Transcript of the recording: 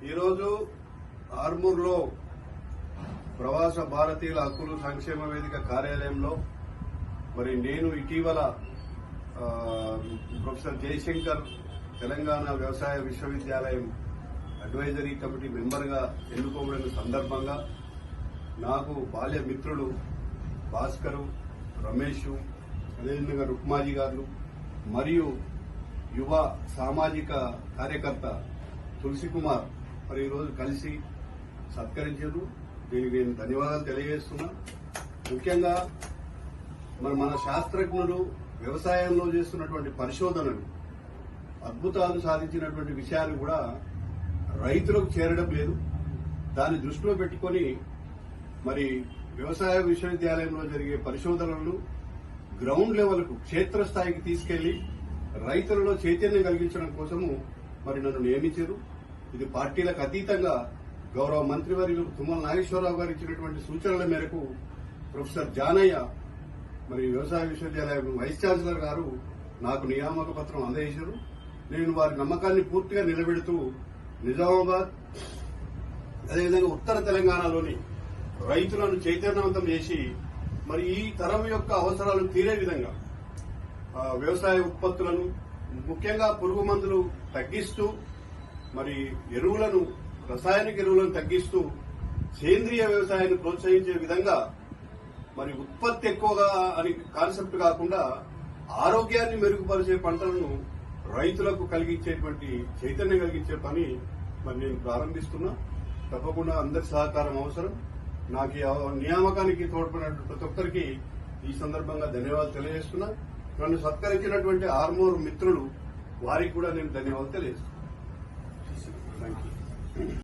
ఈరోజు ఆర్మూర్లో ప్రవాస భారతీయుల హక్కులు సంక్షేమ వేదిక కార్యాలయంలో మరి నేను ఇటీవల ప్రొఫెసర్ జయశంకర్ తెలంగాణ వ్యవసాయ విశ్వవిద్యాలయం అడ్వైజరీ కమిటీ మెంబర్గా ఎన్నుకోబడిన సందర్భంగా నాకు బాల్య మిత్రులు భాస్కరు, రమేష్, అదేవిధంగా రుక్మాజీ గారు మరియు యువ సామాజిక కార్యకర్త తులసి కుమార్ మరి ఈరోజు కలిసి సత్కరించారు. దీనికి నేను ధన్యవాదాలు తెలియజేస్తున్నా. ముఖ్యంగా మన శాస్త్రజ్ఞులు వ్యవసాయంలో చేస్తున్నటువంటి పరిశోధనలు అద్భుతాలు సాధించినటువంటి విషయాలు కూడా రైతులకు చేరడం లేదు. దాన్ని దృష్టిలో పెట్టుకుని మరి వ్యవసాయ విశ్వవిద్యాలయంలో జరిగే పరిశోధనలను గ్రౌండ్ లెవెల్కు క్షేత్రస్థాయికి తీసుకెళ్లి రైతులలో చైతన్యం కలిగించడం కోసము మరి నన్ను నియమించారు. ఇది పార్టీలకు అతీతంగా గౌరవ మంత్రివర్యులు తుమ్మల నాగేశ్వరరావు గారు ఇచ్చినటువంటి సూచనల మేరకు ప్రొఫెసర్ జానయ్య మరి వ్యవసాయ విశ్వవిద్యాలయం వైస్ ఛాన్సలర్ గారు నాకు నియామక పత్రం అందజేశారు. నేను వారి నమ్మకాన్ని పూర్తిగా నిలబెడుతూ నిజామాబాద్ అదేవిధంగా ఉత్తర తెలంగాణలోని రైతులను చైతన్యవంతం చేసి మరి ఈ తరం యొక్క అవసరాలు తీరే విధంగా వ్యవసాయ ఉత్పత్తులను ముఖ్యంగా పురుగు మందులు తగ్గిస్తూ మరి ఎరువులను రసాయనిక ఎరువులను తగ్గిస్తూ సేంద్రియ వ్యవసాయాన్ని ప్రోత్సహించే విధంగా మరి ఉత్పత్తి ఎక్కువగా అని కాన్సెప్ట్ కాకుండా ఆరోగ్యాన్ని మెరుగుపరిచే పంటలను రైతులకు కలిగించేటువంటి చైతన్యం కలిగించే పని మరి నేను ప్రారంభిస్తున్నా. తప్పకుండా అందరి సహకారం అవసరం. నాకు నియామకానికి తోడ్పడినటువంటి ప్రతి ఒక్కరికి ఈ సందర్భంగా ధన్యవాదాలు తెలియజేస్తున్నా. నన్ను సత్కరించినటువంటి ఆర్మూర్ మిత్రులు వారికి కూడా నేను ధన్యవాదాలు తెలియజేస్తున్నాను. Thank you.